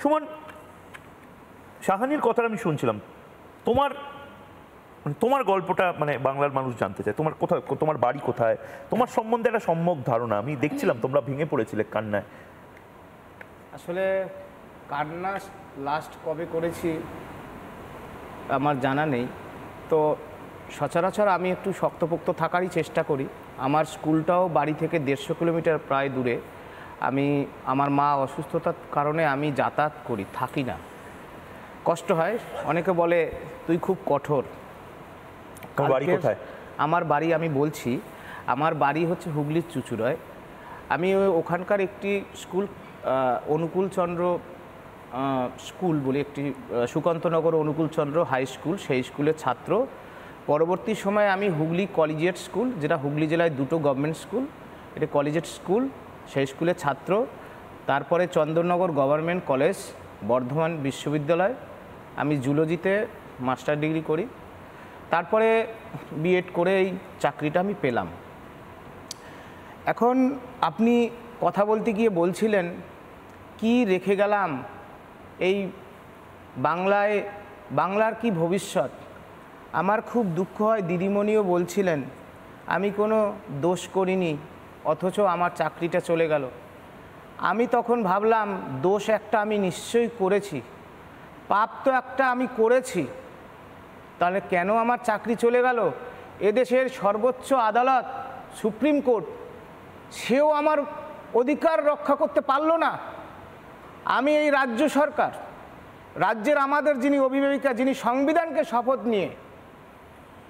সুমন, শাহানির কথাটা আমি শুনছিলাম, তোমার গল্পটা মানে বাংলার মানুষ জানতে চায়। তোমার বাড়ি কোথায়, তোমার সম্বন্ধে একটা সম্যক ধারণা। আমি দেখছিলাম তোমরা ভেঙে পড়েছিলে কান্নায়। আসলে কান্না লাস্ট কবে করেছি আমার জানা নেই। তো সচরাচর আমি একটু শক্তপোক্ত থাকারই চেষ্টা করি। আমার স্কুলটাও বাড়ি থেকে 150 কিলোমিটার প্রায় দূরে। আমার মা অসুস্থতার কারণে আমি যাতায়াত করি, থাকি না, কষ্ট হয়। অনেকে বলে তুই খুব কঠোর। বাড়ি কোথায়? আমার বাড়ি আমি বলছি, আমার বাড়ি হচ্ছে হুগলির চুঁচুড়ায়। আমি ওখানকার একটি স্কুল, অনুকূলচন্দ্র স্কুল বলে একটি, সুকান্তনগর অনুকূলচন্দ্র হাই স্কুল, সেই স্কুলের ছাত্র। পরবর্তী সময়ে আমি হুগলি কলেজিয়েট স্কুল, যেটা হুগলি জেলায় দুটো গভর্নমেন্ট স্কুল, এটা কলেজিয়েট স্কুল, সেই স্কুলের ছাত্র। তারপরে চন্দননগর গভর্নমেন্ট কলেজ, বর্ধমান বিশ্ববিদ্যালয়, আমি জুলজিতে মাস্টার ডিগ্রি করি। তারপরে বিএড করে এই চাকরিটা আমি পেলাম। এখন আপনি কথা বলতে গিয়ে বলছিলেন কি রেখে গেলাম এই বাংলার কি ভবিষ্যৎ। আমার খুব দুঃখ হয়, দিদিমণিও বলছিলেন আমি কোনো দোষ করিনি অথচ আমার চাকরিটা চলে গেল। আমি তখন ভাবলাম দোষ একটা আমি নিশ্চয়ই করেছি, পাপ তো একটা আমি করেছি, তাহলে কেন আমার চাকরি চলে গেল? এদেশের সর্বোচ্চ আদালত সুপ্রিম কোর্ট, সেও আমার অধিকার রক্ষা করতে পারল না। আমি এই রাজ্য সরকার, রাজ্যের আমাদের যিনি অভিভাবিকা, যিনি সংবিধানকে শপথ নিয়ে,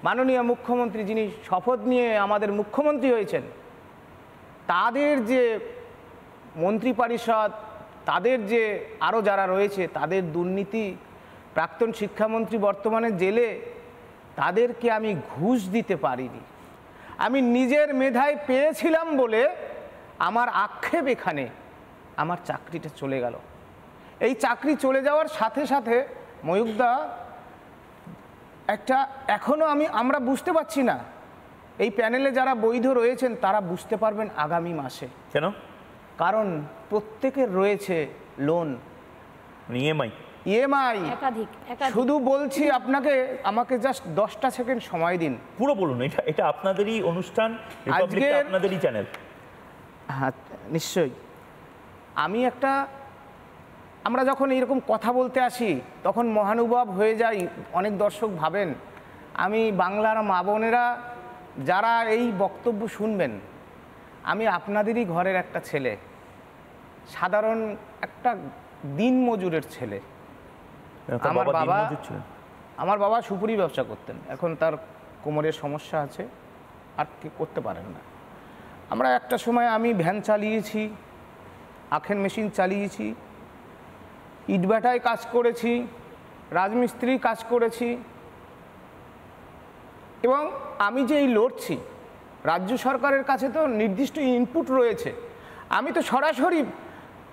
মাননীয় মুখ্যমন্ত্রী যিনি শপথ নিয়ে আমাদের মুখ্যমন্ত্রী হয়েছেন, তাদের যে মন্ত্রী পরিষদ, তাদের যে আরও যারা রয়েছে, তাদের দুর্নীতি, প্রাক্তন শিক্ষামন্ত্রী বর্তমানে জেলে, তাদেরকে আমি ঘুষ দিতে পারিনি। আমি নিজের মেধায় পেয়েছিলাম বলে আমার আক্ষেপ এখানে আমার চাকরিটা চলে গেল। এই চাকরি চলে যাওয়ার সাথে সাথে ময়ূকদা একটা এখনও আমরা বুঝতে পারছি না, এই প্যানেলে যারা বৈধ রয়েছেন তারা বুঝতে পারবেন আগামী মাসে। কেন? কারণ প্রত্যেকের রয়েছে লোন, ইএমআই একাধিক। শুধু বলছি আপনাকে, আমাকে জাস্ট 10টা সেকেন্ড সময় দিন। পুরো বলুন, এটা আপনাদেরই অনুষ্ঠান, আপনাদেরই চ্যানেল। হ্যাঁ নিশ্চয়ই। আমরা যখন এরকম কথা বলতে আসি তখন মহানুভব হয়ে যাই। অনেক দর্শক ভাবেন আমি বাংলার মা বোনেরা যারা এই বক্তব্য শুনবেন, আমি আপনাদেরই ঘরের একটা ছেলে, সাধারণ একটা দিনমজুরের ছেলে। আমার বাবা সুপুরি ব্যবসা করতেন, এখন তার কোমরের সমস্যা আছে, আর কি করতে পারেন না। আমরা একটা সময় আমি ভ্যান চালিয়েছি, আখের মেশিন চালিয়েছি, ইটভাটায় কাজ করেছি, রাজমিস্ত্রি কাজ করেছি, এবং আমি যে এই লড়ছি, রাজ্য সরকারের কাছে তো নির্দিষ্ট ইনপুট রয়েছে। আমি তো সরাসরি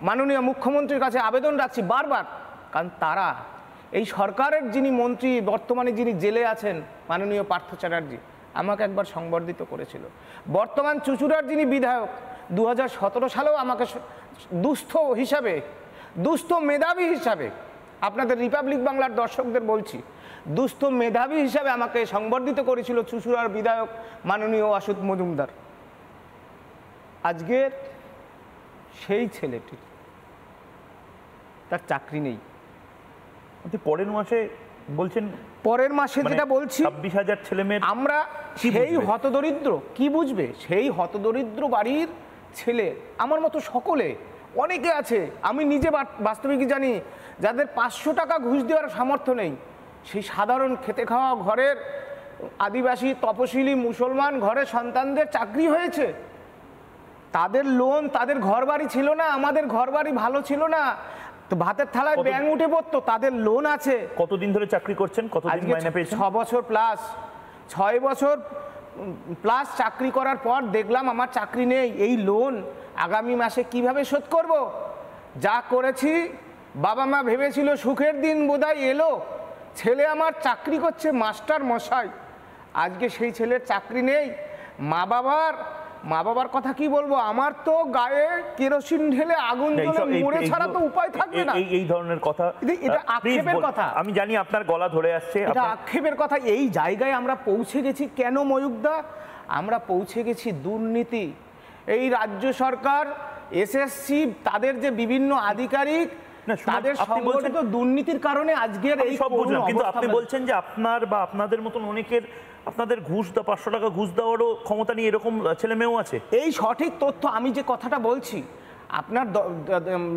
মাননীয় মুখ্যমন্ত্রীর কাছে আবেদন রাখছি বারবার, কারণ তারা এই সরকারের যিনি মন্ত্রী, বর্তমানে যিনি জেলে আছেন, মাননীয় পার্থ চ্যাটার্জি, আমাকে একবার সংবর্ধিত করেছিল। বর্তমান চুঁচুড়ার যিনি বিধায়ক, 2017 সালেও আমাকে দুস্থ মেধাবী হিসাবে, আপনাদের রিপাবলিক বাংলার দর্শকদের বলছি, দুস্থ মেধাবী হিসাবে আমাকে সংবর্ধিত করেছিল চুঁচুড়ার বিধায়ক মাননীয় অসিত মজুমদার। আজকের সেই ছেলেটি, তার চাকরি নেই। পরের মাসে বলছেন? পরের মাসে যেটা বলছি 26,000 ছেলেমেয়ে। আমরা সেই হতদরিদ্র, কি বুঝবে? সেই হতদরিদ্র বাড়ির ছেলে, আমার মতো সকলে অনেকে আছে, আমি নিজে বাস্তবিক জানি, যাদের 500 টাকা ঘুষ দেওয়ার সামর্থ্য নেই। সেই সাধারণ খেতে খাওয়া ঘরের আদিবাসী, তপশিলি, মুসলমান ঘরের সন্তানদের চাকরি হয়েছে, তাদের লোন, তাদের ঘর বাড়ি ছিল না, আমাদের ঘর বাড়ি ভালো ছিল না, তো ভাতের থালায় ব্যাঙ উঠে পড়তো, তাদের লোন আছে। কতদিন ধরে চাকরি করছেন? কতদিন মাইনে পেয়েছেন? 6 বছর প্লাস, 6 বছর প্লাস চাকরি করার পর দেখলাম আমার চাকরি নেই। এই লোন আগামী মাসে কিভাবে শোধ করব? যা করেছি, বাবা মা ভেবেছিল সুখের দিন বোধহয় এলো, ছেলে আমার চাকরি করছে মাস্টার মশাই। আজকে সেই ছেলের চাকরি নেই, মা বাবার মা বাবার কথা কি বলবো, আমার তো গায়ে কেরোসিন ঢেলে আগুন জ্বলে মরে ছাড়া তো উপায় থাকবে না। এই ধরনের কথা, এটা আক্ষেপের কথা। আমি জানি আপনার গলা ধরে আসছে, এটা আক্ষেপের কথা। এই জায়গায় আমরা পৌঁছে গেছি কেন ময়ূকদা? আমরা পৌঁছে গেছি দুর্নীতি। এই রাজ্য সরকার, এসএসসি, তাদের যে বিভিন্ন আধিকারিক, তাদের সংগঠিত দুর্নীতির কারণে আজকের এই সব বুঝলাম, কিন্তু আপনি বলছেন যে আপনার বা আপনাদের মতন অনেকের, আপনাদের ঘুষ 500 টাকা ঘুষ দেওয়ারও ক্ষমতা নিয়ে এরকম ছেলে মেয়েও আছে। এই সঠিক তথ্য আমি যে কথাটা বলছি, আপনার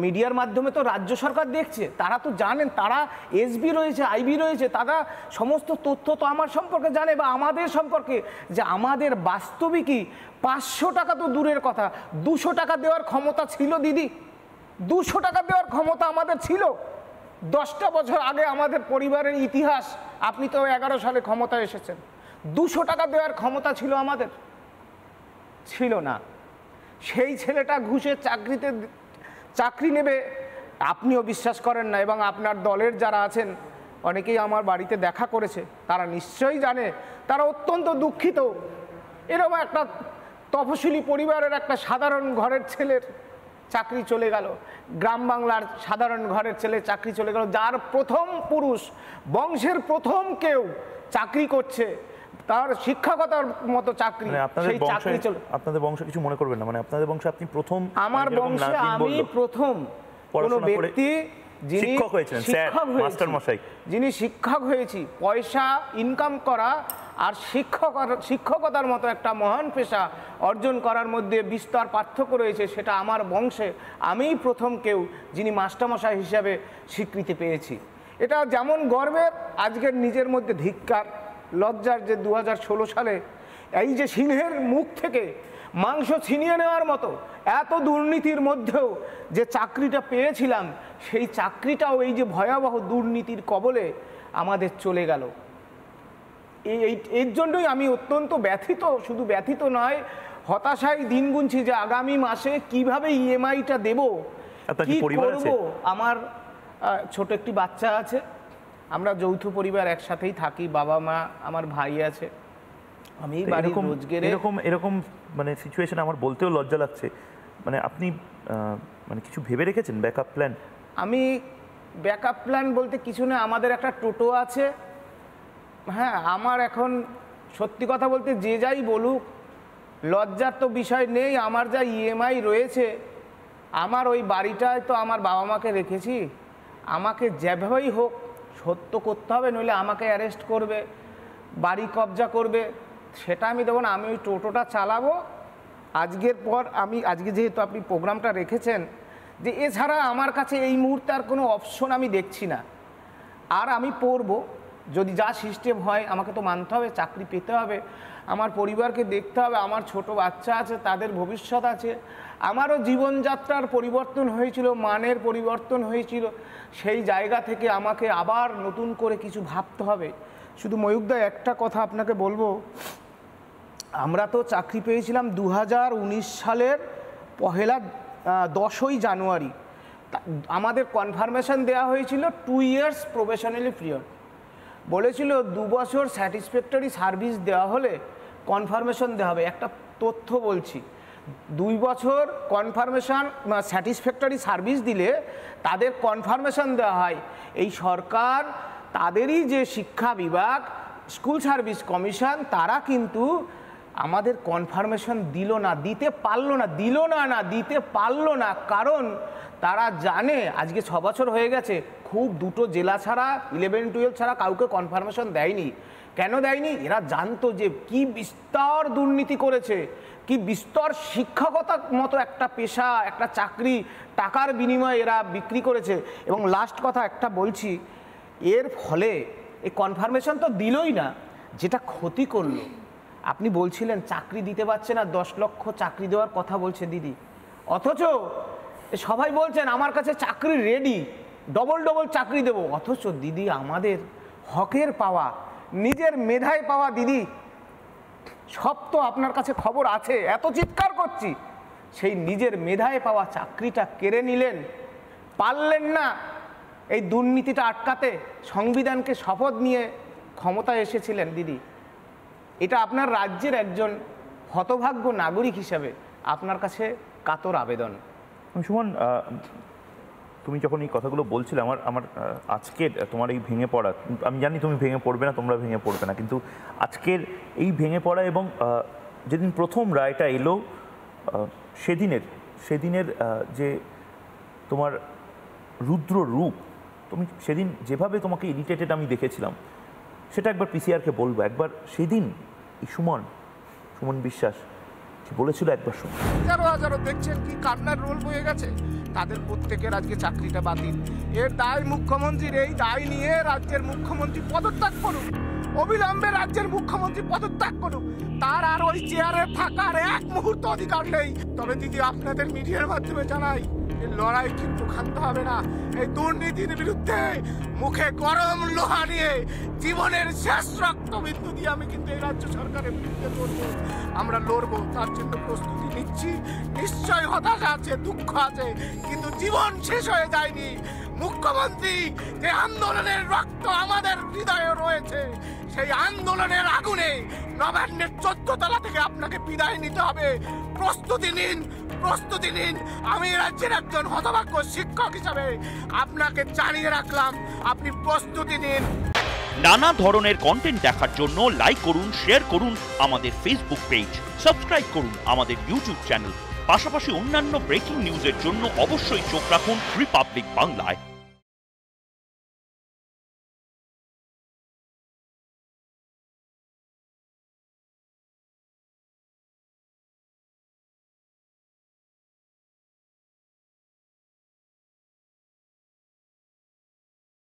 মিডিয়ার মাধ্যমে তো রাজ্য সরকার দেখছে, তারা তো জানেন, তারা এসবি রয়েছে, আইবি রয়েছে, তারা সমস্ত তথ্য তো আমার সম্পর্কে জানে বা আমাদের সম্পর্কে, যে আমাদের বাস্তবিকই 500 টাকা তো দূরের কথা, 200 টাকা দেওয়ার ক্ষমতা ছিল দিদি। 200 টাকা দেওয়ার ক্ষমতা আমাদের ছিল। 10টা বছর আগে আমাদের পরিবারের ইতিহাস, আপনি তো 11 সালে ক্ষমতায় এসেছেন, 200 টাকা দেওয়ার ক্ষমতা ছিল আমাদের? ছিল না। সেই ছেলেটা ঘুষে চাকরি নেবে আপনিও বিশ্বাস করেন না, এবং আপনার দলের যারা আছেন অনেকেই আমার বাড়িতে দেখা করেছে, তারা নিশ্চয়ই জানে, তারা অত্যন্ত দুঃখিত। এরকম একটা তফসিলি পরিবারের একটা সাধারণ ঘরের ছেলের চাকরি চলে গেল, গ্রাম বাংলার সাধারণ ঘরের ছেলে চাকরি চলে গেল, যার প্রথম পুরুষ বংশের প্রথম কেউ চাকরি করছে, তার শিক্ষকতার মতো চাকরি, সেই চাকরি চলে। আপনাদের বংশ কিছু মনে করবেন না, মানে আপনাদের বংশে আপনি প্রথম, আমার বংশে আমি প্রথম কোনো ব্যক্তি যিনি শিক্ষক হয়েছিলেন, স্যার, মাস্টার মশাই, যিনি শিক্ষক হয়েছি। পয়সা ইনকাম করা আর শিক্ষকতার মতো একটা মহান পেশা অর্জন করার মধ্যে বিস্তর পার্থক্য রয়েছে, সেটা আমার বংশে আমিই প্রথম কেউ যিনি মাস্টারমশাই হিসাবে স্বীকৃতি পেয়েছি। এটা যেমন গর্বের, আজকের নিজের মধ্যে ধিক্কার, লজ্জার যে 2016 সালে এই যে সিংহের মুখ থেকে মাংস ছিনিয়ে নেওয়ার মতো এত দুর্নীতির মধ্যেও যে চাকরিটা পেয়েছিলাম, সেই চাকরিটাও এই যে ভয়াবহ দুর্নীতির কবলে আমাদের চলে গেল। এর জন্যই আমি অত্যন্ত ব্যথিত, শুধু ব্যথিত নয়, হতাশায় দিন গুনছি যে আগামী মাসে কিভাবে ইএমআইটা দেব, কি করব। আমার ছোট একটি বাচ্চা আছে, আমরা যৌথ পরিবার, একসাথেই থাকি, বাবা মা, আমার ভাই আছে। আমি এরকম মানে সিচুয়েশন আমার বলতেও লজ্জা লাগছে। মানে আপনি মানে কিছু ভেবে রেখেছেন ব্যাকআপ প্ল্যান? আমি ব্যাকআপ প্ল্যান বলতে কিছু না, আমাদের একটা টোটো আছে। হ্যাঁ, আমার এখন সত্যি কথা বলতে যে যাই বলুক, লজ্জার তো বিষয় নেই। আমার যা ইএমআই রয়েছে, আমার ওই বাড়িটায় তো আমার বাবা মাকে রেখেছি, আমাকে যেভাবেই হোক সত্য করতে হবে, নইলে আমাকে অ্যারেস্ট করবে, বাড়ি কবজা করবে, সেটা আমি দেবো না। আমি ওই টোটোটা চালাবো আজকের পর। আজকে যেহেতু আপনি প্রোগ্রামটা রেখেছেন, যে এছাড়া আমার কাছে এই মুহূর্তে আর কোনো অপশন আমি দেখছি না। আর আমি পড়বো, যদি যা সিস্টেম হয় আমাকে তো মানতে হবে, চাকরি পেতে হবে, আমার পরিবারকে দেখতে হবে, আমার ছোট বাচ্চা আছে, তাদের ভবিষ্যৎ আছে, আমারও জীবনযাত্রার পরিবর্তন হয়েছিল, মানের পরিবর্তন হয়েছিল, সেই জায়গা থেকে আমাকে আবার নতুন করে কিছু ভাবতে হবে। শুধু ময়ূকদা একটা কথা আপনাকে বলবো, আমরা তো চাকরি পেয়েছিলাম 2019 সালের 10ই জানুয়ারি। আমাদের কনফার্মেশন দেওয়া হয়েছিল 2 ইয়ার্স প্রবেশনারি পিরিয়ড, বলেছিল 2 বছর স্যাটিসফ্যাক্টরি সার্ভিস দেওয়া হলে কনফার্মেশন দেওয়া হবে। একটা তথ্য বলছি, 2 বছর কনফার্মেশন স্যাটিসফ্যাক্টরি সার্ভিস দিলে তাদের কনফার্মেশন দেওয়া হয়। এই সরকার, তাদেরই যে শিক্ষা বিভাগ, স্কুল সার্ভিস কমিশন, তারা কিন্তু আমাদের কনফার্মেশন দিল না, দিতে পারলো না, দিতে পারলো না। কারণ তারা জানে আজকে 6 বছর হয়ে গেছে, খুব 2টো জেলা ছাড়া 11-12 ছাড়া কাউকে কনফার্মেশন দেয়নি। কেন দেয়নি? এরা জানতো যে কি বিস্তর দুর্নীতি করেছে, কি বিস্তর শিক্ষকতার মতো একটা পেশা, একটা চাকরি টাকার বিনিময়ে এরা বিক্রি করেছে। এবং লাস্ট কথা একটা বলছি, এর ফলে এই কনফার্মেশন তো দিলই না, যেটা ক্ষতি করলো, আপনি বলছিলেন চাকরি দিতে পারছে না, 10 লক্ষ চাকরি দেওয়ার কথা বলছে দিদি, অথচ সবাই বলছেন আমার কাছে চাকরি রেডি, ডবল চাকরি দেব। অথচ দিদি, আমাদের হকের পাওয়া, নিজের মেধায় পাওয়া দিদি, সব তো আপনার কাছে খবর আছে, এত চিৎকার করছি, সেই নিজের মেধায় পাওয়া চাকরিটা কেড়ে নিলেন, পারলেন না এই দুর্নীতিটা আটকাতে। সংবিধানকে শপথ নিয়ে ক্ষমতায় এসেছিলেন দিদি, এটা আপনার রাজ্যের একজন হতভাগ্য নাগরিক হিসাবে আপনার কাছে কাতর আবেদন। সুমন, তুমি যখন এই কথাগুলো বলছিলে আমার আজকের তোমার এই ভেঙে পড়া, আমি জানি তুমি ভেঙে পড়বে না, তোমরা ভেঙে পড়বে না, কিন্তু আজকের এই ভেঙে পড়া এবং যেদিন প্রথম রায়টা এলো সেদিনের যে তোমার রুদ্র রূপ, তুমি সেদিন যেভাবে তোমাকে ইরিটেটেড আমি দেখেছিলাম, সেটা একবার পিসিআরকে বলবো। একবার সেদিন এই সুমন বিশ্বাস কি বলেছিল একবার শুনুন। হাজারো হাজারো দেখছেন কি কান্নার রোল বয়ে গেছে, তাদের প্রত্যেকের আজকে চাকরিটা বাতিল। এর দায় মুখ্যমন্ত্রীর, এই দায় নিয়ে রাজ্যের মুখ্যমন্ত্রী পদত্যাগ করুন, অবিলম্বে রাজ্যের মুখ্যমন্ত্রী পদত্যাগ করুন। তার আর ওই চেয়ারে থাকার এক মুহূর্ত অধিকার নেই। তবে দিদি, আপনাদের মিডিয়ার মাধ্যমে জানাই, এই লড়াই কিন্তু ক্ষান্ত হবে না। এই দুর্নীতির বিরুদ্ধে মুখে গরম লোহা নিয়ে জীবনের শেষ রক্তবিন্দু দিয়ে আমি কিন্তু এই রাজ্য সরকারের বিরুদ্ধে লড়বো। আমরা লড়বো, তার জন্য প্রস্তুতি নিচ্ছি। নিশ্চয় হতাশা আছে, দুঃখ আছে, কিন্তু জীবন শেষ হয়ে যায়নি। মুখ্যমন্ত্রী, যে আন্দোলনের রক্ত আমাদের হৃদয়ে রয়েছে, সেই আন্দোলনের আগুনে নবান্নের 14 তলা থেকে আপনাকে বিদায় নিতে হবে। প্রস্তুতি নিন, প্রস্তুতি নিন। আমি রাজ্যের একজন হতভাগ্য শিক্ষক হিসাবে আপনাকে জানিয়ে রাখলাম, আপনি প্রস্তুতি নিন। নানা ধরনের কন্টেন্ট দেখার জন্য লাইক করুন, শেয়ার করুন আমাদের ফেসবুক পেজ, সাবস্ক্রাইব করুন আমাদের ইউটিউব চ্যানেল। পাশাপাশি অন্যান্য ব্রেকিং নিউজের জন্য অবশ্যই চোখ রাখুন রিপাবলিক বাংলায়।